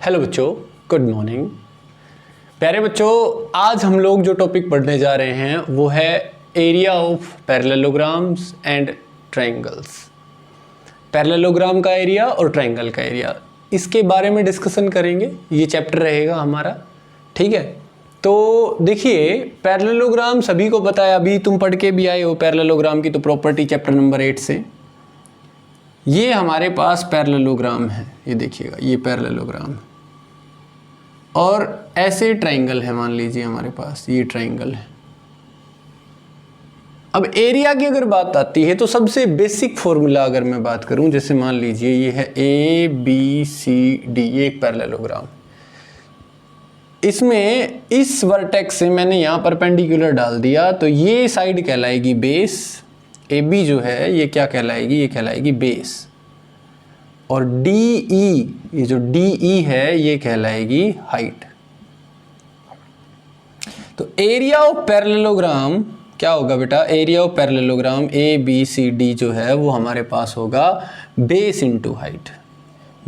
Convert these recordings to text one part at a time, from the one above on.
Hello बच्चों, good morning. प्यारे बच्चों, आज हम लोग जो टॉपिक पढ़ने जा रहे हैं वो है area of parallelograms and triangles. Parallelogram का एरिया और ट्रायंगल का एरिया, इसके बारे में डिस्कशन करेंगे। ये चैप्टर रहेगा हमारा, ठीक है। तो देखिए, पैरेललोग्राम सभी को पता है, अभी तुम पढ़ के भी आए हो पैरेललोग्राम की तो प्रॉपर्टी चैप्टर नंबर 8 से। ये हमारे पास पैरेललोग्राम है, ये देखिएगा, ये पैरेललोग्राम है और ऐसे ट्रायंगल है। मान लीजिए हमारे पास ये ट्रायंगल है। अब एरिया की अगर बात आती है तो सबसे बेसिक फॉर्मूला अगर मैं बात करूं, जैसे मान लीजिए ये है ए बी सी डी, ये एक पैरेललोग्राम। इसमें इस वर्टेक्स से मैंने यहाँ परपेंडिकुलर डाल दिया तो ये साइड कहलाएगी बेस, ए बी जो है ये क्या कहलाएगी, ये कहलाएगी बेस। और डी ई, ये जो डी ई है ये कहलाएगी हाइट। तो एरिया ऑफ पैरेललोग्राम क्या होगा बेटा, area of parallelogram A B C D जो है वो हमारे पास होगा base into height,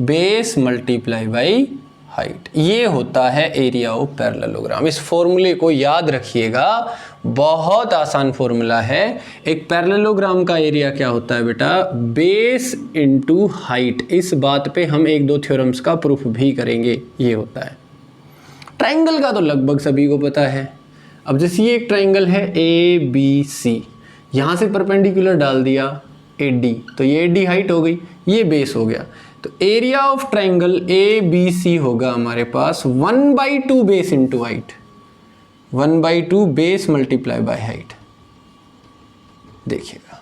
base multiply by height. ये होता है एरिया ऑफ पैरेललोग्राम। इस फॉर्मूले को याद रखिएगा, बहुत आसान फॉर्मूला है। एक पैरेललोग्राम का एरिया क्या होता है बेटा, बेस इंटू हाइट। इस बात पे हम एक दो थ्योरम्स का प्रूफ भी करेंगे, ये होता है। ट्रायंगल का तो लगभग सभी को पता है। अब जैसे ये एक ट्रायंगल है ए बी सी, यहाँ से परपेंडिकुलर डाल दिया ए डी, तो ये ए डी हाइट हो गई, ये बेस हो गया। तो area of triangle A B C होगा हमारे पास 1/2 base into height, 1/2 base multiply by height. देखिएगा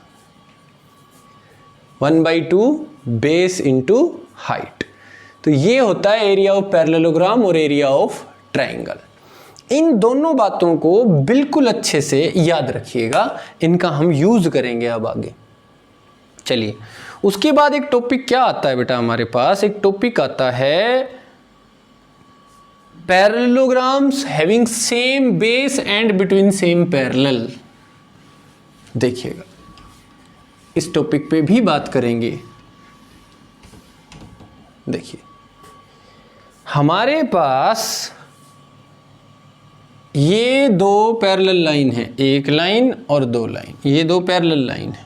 1/2 बेस इंटू हाइट। तो ये होता है एरिया ऑफ पैरेललोग्राम और एरिया ऑफ ट्रायंगल। इन दोनों बातों को बिल्कुल अच्छे से याद रखिएगा, इनका हम यूज करेंगे अब आगे। चलिए, उसके बाद एक टॉपिक क्या आता है बेटा हमारे पास, एक टॉपिक आता है parallelograms having same base and between same parallel. देखिएगा, इस टॉपिक पे भी बात करेंगे। देखिए, हमारे पास ये दो पैरेलल लाइन है, एक लाइन और दो लाइन, ये दो पैरेलल लाइन है।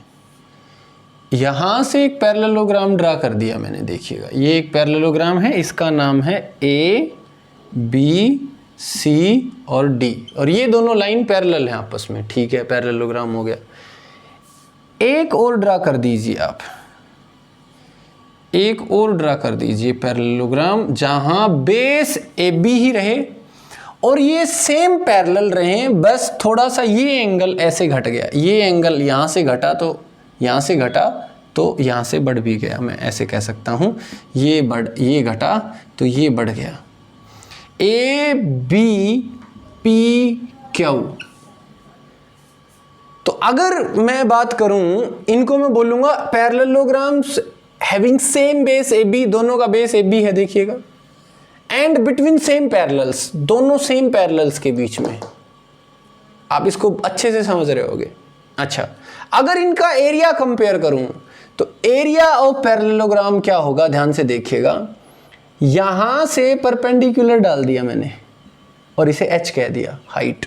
यहां से एक पैरेललोग्राम ड्रा कर दिया मैंने। देखिएगा, ये एक पैरेललोग्राम है, इसका नाम है ए बी सी और डी, और ये दोनों लाइन पैरेलल हैं आपस में, ठीक है, पैरेललोग्राम हो गया। एक और ड्रा कर दीजिए आप, एक और ड्रा कर दीजिए पैरेललोग्राम जहां बेस ए बी ही रहे और ये सेम पैरेलल रहे, बस थोड़ा सा ये एंगल ऐसे घट गया, ये एंगल यहां से घटा तो यहाँ से घटा तो यहाँ से बढ़ भी गया, मैं ऐसे कह सकता हूँ। ये घटा तो ये बढ़ गया। A B P Q. तो अगर मैं बात करूं, इनको मैं बोलूंगा parallelograms having same base A B, दोनों का बेस ए बी है, देखिएगा। एंड बिटवीन सेम पैरेलल्स, दोनों सेम पैरेलल्स के बीच में। आप इसको अच्छे से समझ रहे होगे। अच्छा, अगर इनका एरिया कंपेयर करूं तो एरिया ऑफ पैरेललोग्राम क्या होगा, ध्यान से देखिएगा। यहां से परपेंडिकुलर डाल दिया मैंने और इसे h कह दिया, हाइट।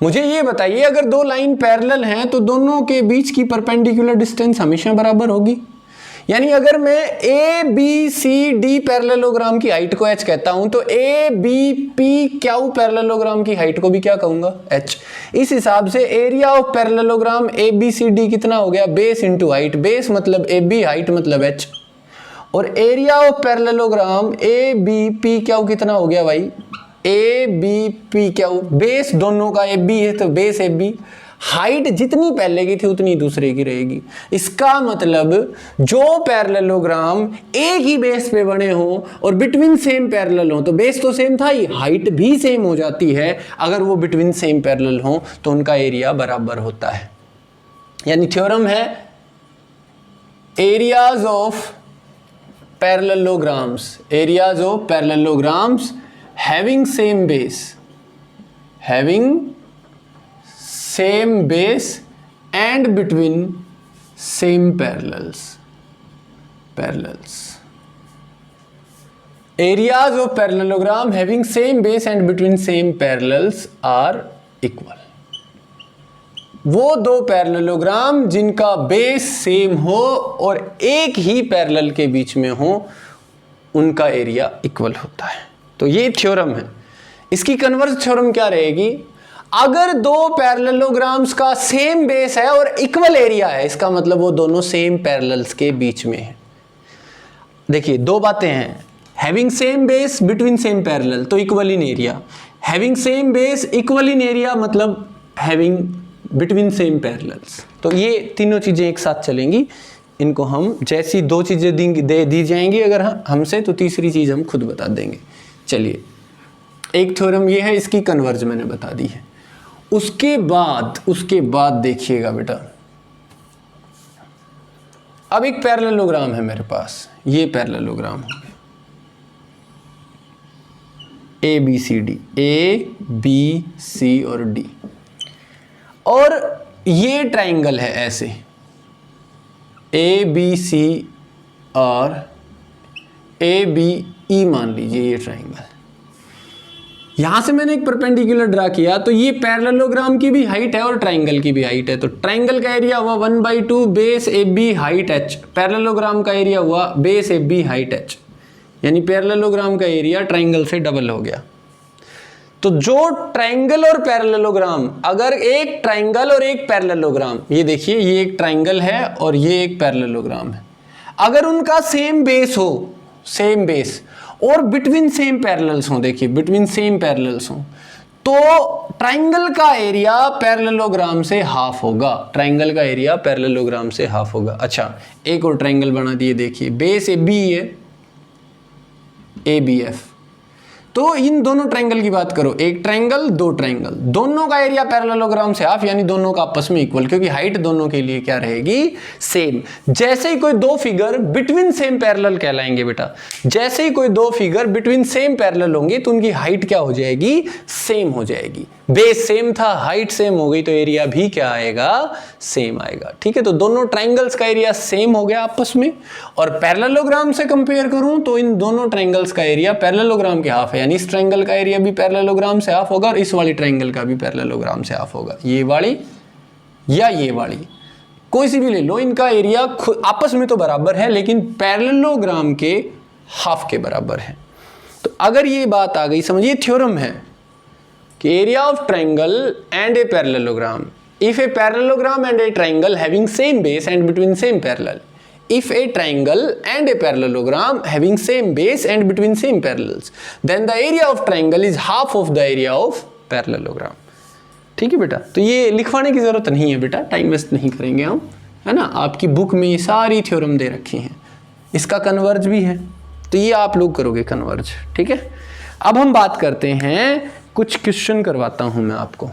मुझे ये बताइए, अगर दो लाइन पैरेलल हैं तो दोनों के बीच की परपेंडिकुलर डिस्टेंस हमेशा बराबर होगी। यानी अगर मैं A B C D parallelogram की हाइट को h कहता हूं तो A B P Q parallelogram की हाइट को भी क्या कहूंगा, h। इस हिसाब से area of parallelogram A B C D कितना हो गया, बेस इंटू हाइट। बेस मतलब ए बी, हाइट मतलब h। और area of parallelogram A B P Q कितना हो गया भाई, A B P Q. Base दोनों का ए बी है तो बेस ए बी, हाइट जितनी पहले की थी उतनी दूसरे की रहेगी। इसका मतलब जो पैरेललोग्राम एक ही बेस पे बने हो और बिटवीन सेम पैरेलल हो, तो बेस तो सेम था ही, हाइट भी सेम हो जाती है। अगर वो बिटवीन सेम पैरेलल हो तो उनका एरिया बराबर होता है। यानी थ्योरम है areas of parallelograms, areas of parallelograms having same base, having same base and between same parallels। Areas of parallelogram having same base and between same parallels are equal. वो दो पैरेललोग्राम जिनका base same हो और एक ही parallel के बीच में हो, उनका एरिया इक्वल होता है। तो ये थ्योरम है। इसकी कन्वर्स थ्योरम क्या रहेगी? अगर दो पैरेललोग्राम्स का सेम बेस है और इक्वल एरिया है, इसका मतलब वो दोनों सेम पैरेलल्स के बीच में है। देखिए दो बातें हैं, having same base between same parallel तो equal in area, having same base equal in area मतलब हैविंग बिटवीन सेम पैरेलल्स। तो ये तीनों चीजें एक साथ चलेंगी। इनको हम जैसी दो चीजें दी जाएंगी अगर हमसे, तो तीसरी चीज हम खुद बता देंगे। चलिए, एक थ्योरम ये है, इसकी कन्वर्ज मैंने बता दी है। उसके बाद देखिएगा बेटा, अब एक पैरेललोग्राम है मेरे पास, ये पैरेललोग्राम हो गया A B C D, A B C और डी, और ये ट्राइंगल है ऐसे ए बी सी और ए बी ई, मान लीजिए ये ट्राइंगल। यहां से मैंने एक परपेंडिकुलर ड्रा किया, तो ये पैरेललोग्राम की भी हाइट है और ट्राइंगल की भी हाइट है। तो ट्राइंगल का एरिया हुआ 1/2 base A B height h, parallelogram का एरिया हुआ base A B height h, यानी पैरेललोग्राम का एरिया ट्राइंगल से डबल हो गया। तो जो ट्राइंगल और पैरेललोग्राम, अगर एक ट्राइंगल और एक पैरेललोग्राम, ये देखिए ये एक ट्राइंगल है और ये एक पैरेललोग्राम है, अगर उनका सेम बेस हो, सेम बेस और बिटवीन सेम पैरेलल्स हो, देखिए बिटवीन सेम पैरेलल्स हो, तो ट्राइंगल का एरिया पैरेललोग्राम से हाफ होगा, ट्राइंगल का एरिया पैरेललोग्राम से हाफ होगा। अच्छा, एक और ट्राइंगल बना दिए, देखिए बेस ए बी है, ए बी एफ। तो इन दोनों ट्राइंगल की बात करो, एक ट्राइंगल दो ट्राइंगल, दोनों का एरिया पैरेललोग्राम से हाफ, यानी दोनों का आपस में इक्वल, क्योंकि हाइट दोनों के लिए क्या रहेगी? सेम। जैसे ही कोई दो फिगर बिटवीन सेम पैरेलल कहलाएंगे बेटा, जैसे ही कोई दो फिगर बिटवीन सेम पैरेलल होंगे तो उनकी हाइट क्या हो जाएगी? सेम हो जाएगी। बेस सेम था, हाइट सेम हो गई, तो एरिया भी क्या आएगा? सेम आएगा। ठीक है, तो दोनों ट्राइंगल्स का एरिया सेम हो गया आपस में। और पैरेललोग्राम से कंपेयर करूं तो इन दोनों ट्राइंगल्स का एरिया पैरेललोग्राम के हाफ है, यानी इस ट्राइंगल का एरिया भी पैरेललोग्राम से हाफ होगा और इस वाली ट्राइंगल का भी पैरेललोग्राम से हाफ होगा। ये वाली या ये वाली, कोई सी भी ले लो, इनका एरिया आपस में तो बराबर है लेकिन पैरेललोग्राम के हाफ के बराबर है। तो अगर ये बात आ गई, समझिए थ्योरम है कि area of triangle and a parallelogram, if a parallelogram and A triangle having same base and between same parallel, if a triangle and a parallelogram having same base and between same parallels, then the area of triangle is half of the area of parallelogram। ठीक है बेटा, तो ये लिखवाने की जरूरत नहीं है बेटा, टाइम वेस्ट नहीं करेंगे हम, है ना। आपकी बुक में ये सारी थ्योरम दे रखी हैं, इसका कन्वर्ज भी है, तो ये आप लोग करोगे कन्वर्ज। ठीक है, अब हम बात करते हैं, कुछ क्वेश्चन करवाता हूं मैं आपको।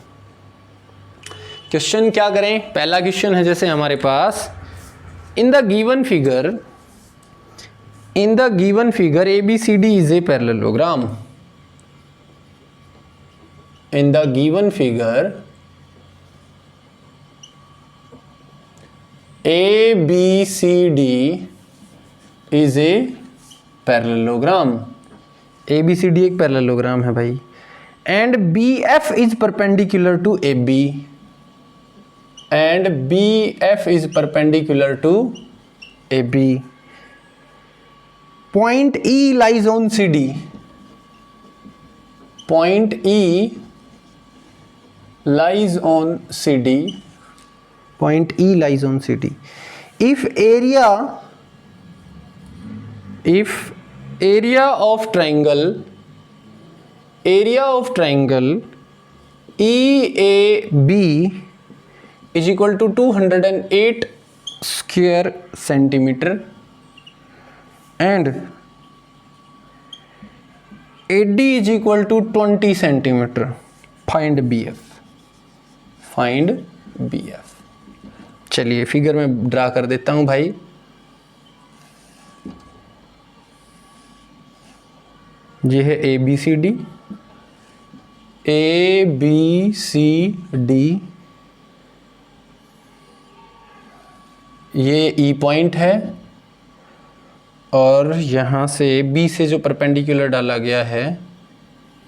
क्वेश्चन क्या करें? पहला क्वेश्चन है जैसे हमारे पास, in the given figure ABCD is a parallelogram। in the given figure ABCD is a parallelogram। ABCD एक पैरेललोग्राम है भाई, and BF is perpendicular to AB, and BF is perpendicular to AB, point E lies on CD, point E lies on CD, point E lies on CD। if area of triangle EAB is equal to 208 square centimeter and AD is equal to 20 centimeter, find BF। चलिए figure में draw कर देता हूं भाई। ये है ABCD, ये E point है और यहाँ से बी से जो परपेंडिकुलर डाला गया है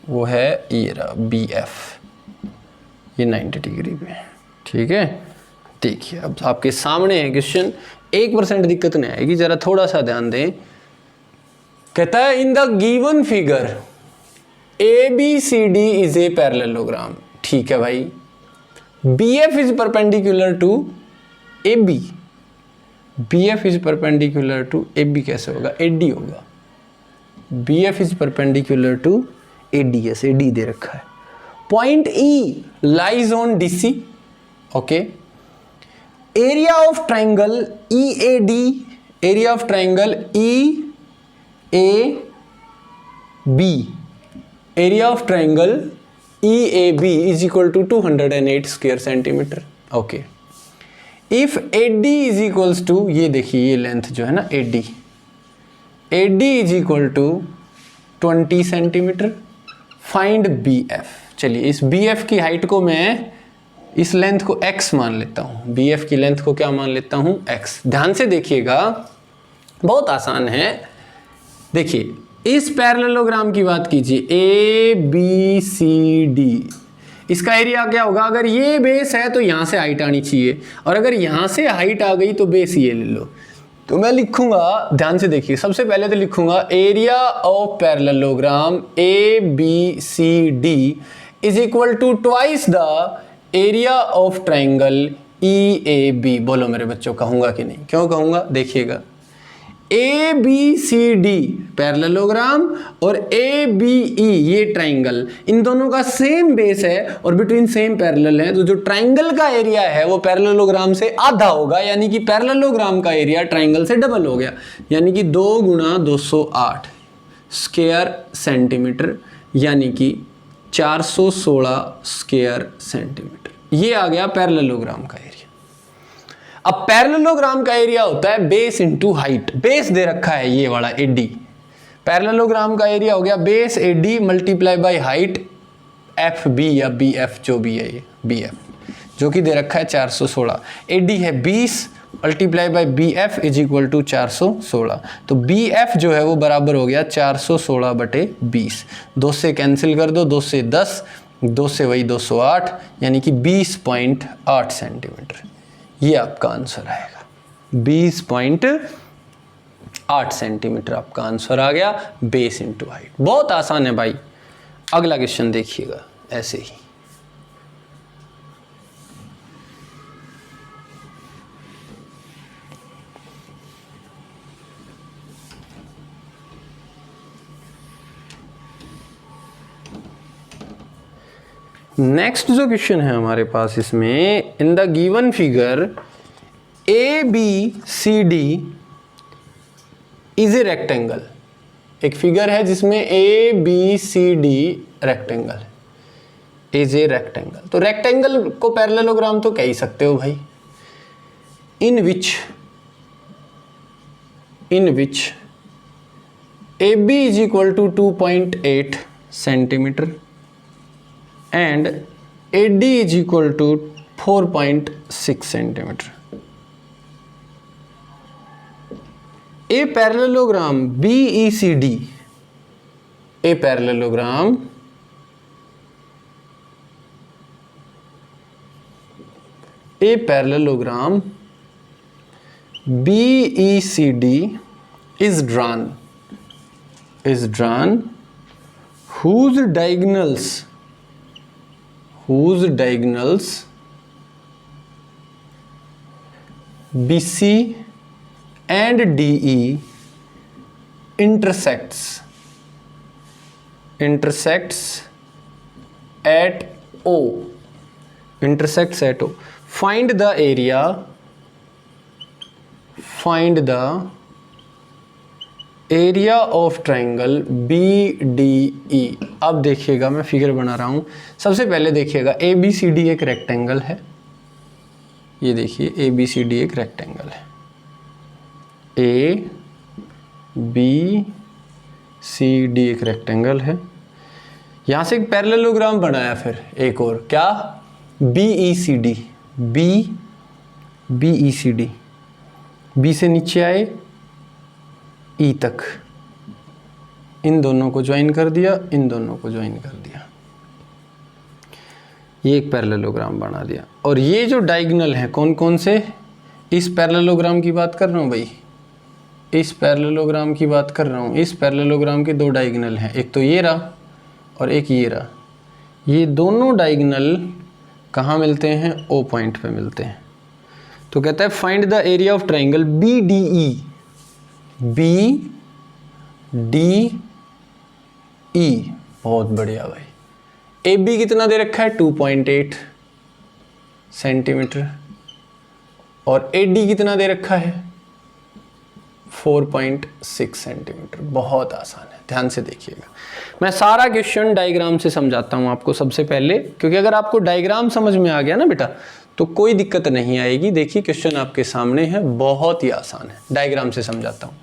वो है ये रहा बी एफ, ये 90 डिग्री पे। ठीक है, देखिए अब आपके सामने है क्वेश्चन, 1% दिक्कत नहीं आएगी, जरा थोड़ा सा ध्यान दें। कहता है in the given figure A B C D is a parallelogram. ठीक है भाई, B F is perpendicular to A B, B F is perpendicular to A B कैसे होगा, ए डी होगा। B F is perpendicular to A D, ऐसे D दे रखा है। Point E lies on D C. Okay, area of triangle E A D, area of triangle E A B, area of triangle E A B is equal to 208 square centimetre. Okay, if A D is equals to, ये देखिए ये length जो है ना A D is equal to 20 centimetre, find B F. चलिए इस B F की height को मैं इस लेंथ को x मान लेता हूँ, बी एफ की लेंथ को क्या मान लेता हूँ x। ध्यान से देखिएगा, बहुत आसान है। देखिए इस पैरेललोग्राम की बात कीजिए, ए बी सी डी, इसका एरिया क्या होगा, अगर ये बेस है तो यहाँ से हाइट आनी चाहिए, और अगर यहाँ से हाइट आ गई तो बेस ये ले लो। तो मैं लिखूंगा, ध्यान से देखिए, सबसे पहले तो लिखूंगा area of parallelogram A B C D is equal to twice the area of triangle E A B. बोलो मेरे बच्चों, कहूंगा कि नहीं, क्यों कहूंगा, देखिएगा। A B C D parallelogram और ए बी ई ये ट्राइंगल, इन दोनों का सेम बेस है और बिटवीन सेम पैरेलल है, तो जो ट्राइंगल का एरिया है वो पैरेललोग्राम से आधा होगा, यानी कि पैरेललोग्राम का एरिया ट्राइंगल से डबल हो गया, यानी कि 2 गुणा 208 स्क्वायर सेंटीमीटर, यानी कि 416 स्क्वायर सेंटीमीटर। ये आ गया पैरेललोग्राम का एरिया। अब पैरेललोग्राम का एरिया होता है बेस इनटू हाइट, बेस दे रखा है ये वाला एडी, पैरेललोग्राम का एरिया हो गया base A D multiply by height F B या बी एफ, जो भी है ये बी एफ, जो कि दे रखा है 416। एडी है 20 multiply by B F is equal to 416, तो बी एफ जो है वो बराबर हो गया 416 बटे 20। 2 से कैंसिल कर दो, 2 से 10, 2 से वही 208, यानी कि 20.8 सेंटीमीटर। ये आपका आंसर आएगा, 20.8 सेंटीमीटर आपका आंसर आ गया, बेस इनटू हाइट। बहुत आसान है भाई। अगला क्वेश्चन देखिएगा ऐसे ही। नेक्स्ट जो क्वेश्चन है हमारे पास इसमें, in the given figure A B C D is a rectangle. एक फिगर है जिसमें ए बी सी डी रेक्टेंगल है, इज ए रेक्टेंगल। तो रेक्टेंगल को पैरेललोग्राम तो कह ही सकते हो भाई। In which A B is equal to 2.8 centimetre and AD is equal to 4.6 centimeter. A parallelogram BECD, a parallelogram BECD is drawn whose diagonals BC and DE intersects at O. Find the area of triangle BDE। अब देखिएगा, मैं figure बना रहा हूं। सबसे पहले देखिएगा ABCD एक रेक्टेंगल है, ये देखिए ABCD एक रेक्टेंगल है, ABCD एक रेक्टेंगल है। यहां से एक पैरेललोग्राम बनाया, फिर एक और क्या, BECD, BECD। बी से नीचे आए ई तक, इन दोनों को ज्वाइन कर दिया, इन दोनों को ज्वाइन कर दिया, ये एक पैरेललोग्राम बना दिया। और ये जो डायगोनल है कौन कौन से, इस पैरेललोग्राम की बात कर रहा हूँ भाई, इस पैरेललोग्राम की बात कर रहा हूँ। इस पैरेललोग्राम के दो डायगोनल हैं, एक तो ये रहा और एक ये रहा। ये दोनों डायगोनल कहाँ मिलते हैं, ओ पॉइंट पे मिलते हैं। तो कहता है find the area of triangle B D E, B D E, बहुत बढ़िया भाई। ए बी कितना दे रखा है 2.8 सेंटीमीटर, और ए डी कितना दे रखा है 4.6 सेंटीमीटर। बहुत आसान है, ध्यान से देखिएगा। मैं सारा क्वेश्चन डायग्राम से समझाता हूं आपको सबसे पहले, क्योंकि अगर आपको डायग्राम समझ में आ गया ना बेटा तो कोई दिक्कत नहीं आएगी। देखिए क्वेश्चन आपके सामने है, बहुत ही आसान है, डायग्राम से समझाता हूं।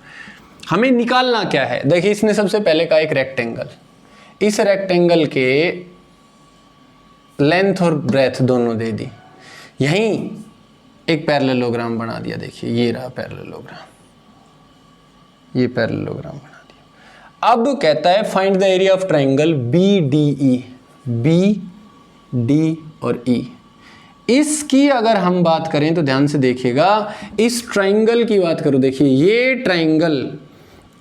हमें निकालना क्या है, देखिए इसने सबसे पहले कहा एक रेक्टेंगल, इस रेक्टेंगल के लेंथ और ब्रेथ दोनों दे दी, यहीं एक पैरेललोग्राम बना दिया। देखिए ये रहा पैरेललोग्राम, ये पैरेललोग्राम बना दिया। अब कहता है find the area of triangle B D E, B D और ई। इसकी अगर हम बात करें तो ध्यान से देखिएगा, इस ट्राइंगल की बात करो, देखिए ये ट्राइंगल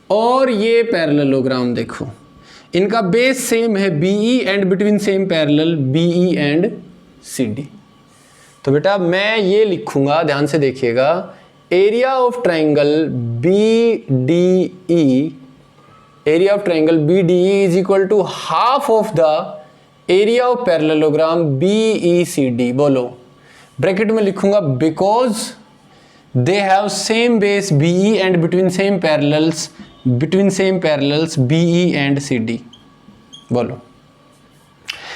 और ये पैरेललोग्राम, देखो इनका बेस सेम है B E and between same parallel B E and C D. तो बेटा मैं ये लिखूंगा, ध्यान से देखिएगा, area of triangle B D E, area of triangle B D E is equal to half of the area of parallelogram B E C D. बोलो, bracket में लिखूंगा because they have same base B E and between same parallels B E and C D. बोलो,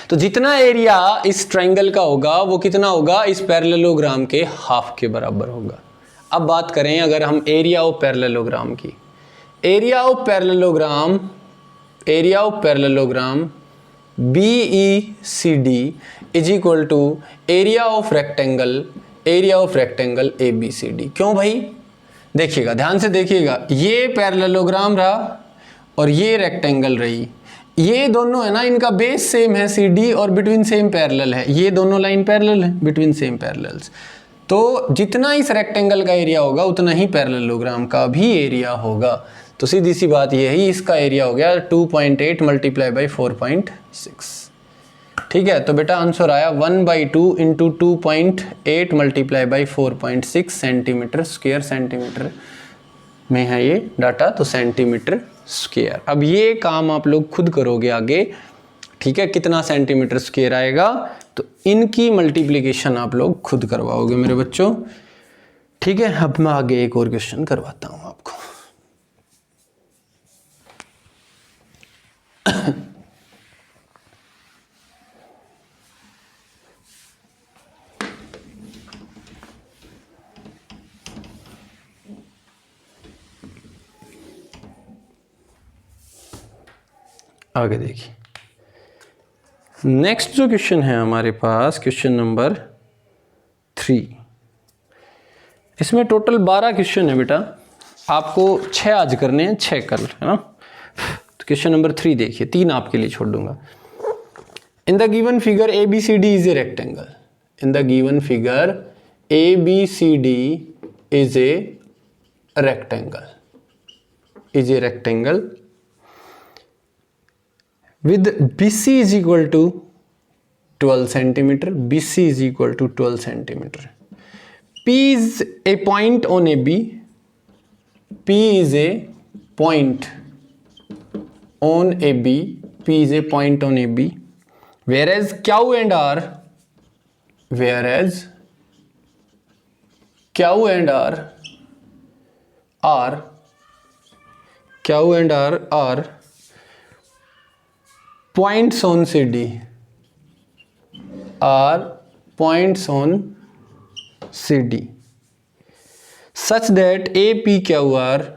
तो जितना area इस triangle का होगा वो कितना होगा, इस पैरेललोग्राम के हाफ के बराबर होगा। अब बात करें अगर हम एरिया ऑफ पैरेललोग्राम की, area of parallelogram BECD is equal to area of rectangle ABCD। क्यों भाई, देखिएगा ध्यान से देखिएगा, ये पैरेललोग्राम रहा और ये रेक्टेंगल रही, ये दोनों है ना, इनका बेस सेम है CD और बिटवीन सेम पैरेलल है, ये दोनों लाइन पैरेलल है बिटवीन सेम पैरेलल्स। तो जितना इस रेक्टेंगल का एरिया होगा उतना ही पैरेललोग्राम का भी एरिया होगा। तो सीधी सी बात ये है, इसका एरिया हो गया 2.8 मल्टीप्लाई बाई 4.6। ठीक है, तो बेटा आंसर आया 1/2 into 2.8 multiply by 4.6 centimetre square. Centimetre में है ये डाटा, तो सेंटीमीटर स्क्वायर। अब ये काम आप लोग खुद करोगे आगे, ठीक है, कितना सेंटीमीटर स्क्वायर आएगा, तो इनकी मल्टीप्लिकेशन आप लोग खुद करवाओगे मेरे बच्चों। ठीक है, अब मैं आगे एक और क्वेश्चन करवाता हूं आपको। आगे देखिए, नेक्स्ट जो क्वेश्चन है हमारे पास, क्वेश्चन नंबर 3। इसमें टोटल 12 क्वेश्चन है बेटा, आपको 6 आज करने हैं, 6 कल, है ना। तो क्वेश्चन नंबर 3 देखिए, 3 आपके लिए छोड़ दूंगा। इन the given figure ABCD is a rectangle, in the given figure ABCD is a rectangle with BC is equal to 12 centimeter, BC is equal to 12 centimeter. P is a point on AB, P is a point on AB, P is a point on AB, whereas Q and R are points on CD, are points on CD such that APQR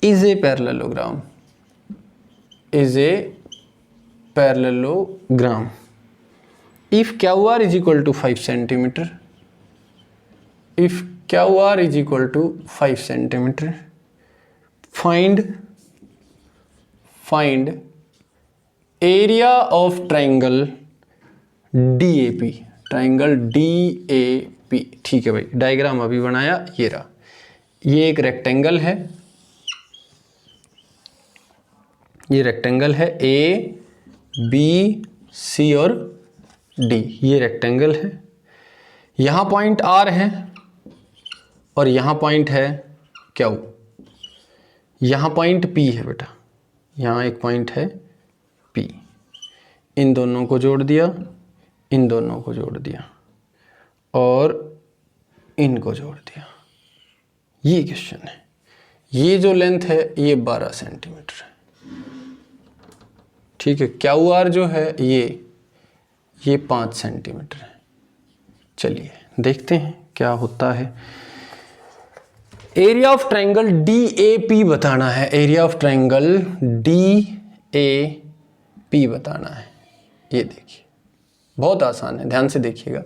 is a parallelogram, if Q R is equal to 5 centimetre, if Q R is equal to 5 centimetre, find area of triangle DAP, triangle DAP। ठीक है भाई, diagram अभी बनाया, ये रहा, ये एक rectangle है, ये रेक्टेंगल है A B C और D, ये रेक्टेंगल है, यहाँ पॉइंट R है और यहाँ पॉइंट है Q, यहाँ पॉइंट P है बेटा, यहाँ एक पॉइंट है P, इन दोनों को जोड़ दिया, इन दोनों को जोड़ दिया और इनको जोड़ दिया, ये क्वेश्चन है। ये जो लेंथ है ये 12 सेंटीमीटर है, ठीक है। क्यू आर जो है ये 5 सेंटीमीटर है। चलिए देखते हैं क्या होता है। एरिया ऑफ ट्राइंगल DAP बताना है, एरिया ऑफ ट्राइंगल DAP बताना है। ये देखिए बहुत आसान है, ध्यान से देखिएगा।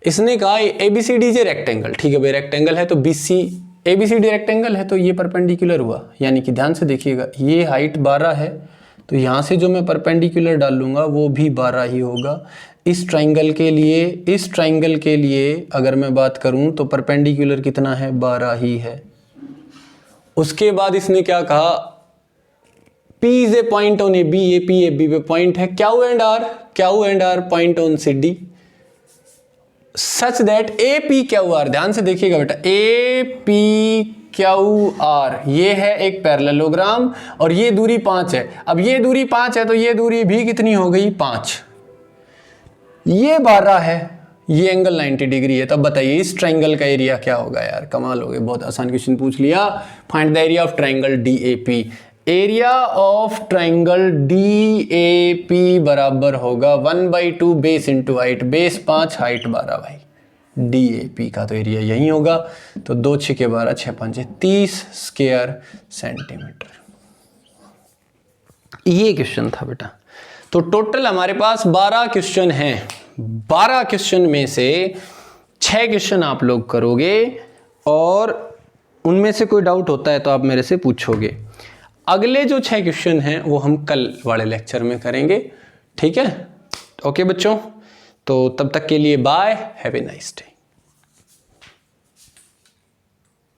इसने कहा ABCD जे रेक्टेंगल, ठीक है भाई, रेक्टेंगल है तो ABCD रेक्टेंगल है तो ये परपेंडिकुलर हुआ, यानी कि ध्यान से देखिएगा, ये हाइट 12 है तो यहाँ से जो मैं परपेंडिकुलर डालूंगा वो भी 12 ही होगा। इस ट्राइंगल के लिए अगर मैं बात करूं तो परपेंडिकुलर कितना है, 12 ही है। उसके बाद इसने क्या कहा, P is a point on AB, AB पे पॉइंट है, Q and R point on CD, such that APQR, ध्यान से देखिएगा बेटा, APQR ये है एक पैरेललोग्राम और ये दूरी 5 है। अब ये दूरी 5 है तो ये दूरी भी कितनी हो गई, 5। ये 12 है, ये एंगल 90 डिग्री है। तब बताइए इस ट्राइंगल का एरिया क्या होगा यार, कमाल हो गया, बहुत आसान क्वेश्चन पूछ लिया। Find the area of triangle DAP। Area of triangle DAP बराबर होगा 1/2 base into height, base 5 height 12 भाई। DAP का तो एरिया यही होगा, तो 2 6 के 12 6 5 30 स्क्वायर सेंटीमीटर। ये क्वेश्चन था बेटा। तो टोटल हमारे पास 12 क्वेश्चन हैं। 12 क्वेश्चन में से 6 क्वेश्चन आप लोग करोगे और उनमें से कोई डाउट होता है तो आप मेरे से पूछोगे। अगले जो 6 क्वेश्चन हैं वो हम कल वाले लेक्चर में करेंगे, ठीक है। ओके बच्चों, तो तब तक के लिए bye, have a nice day.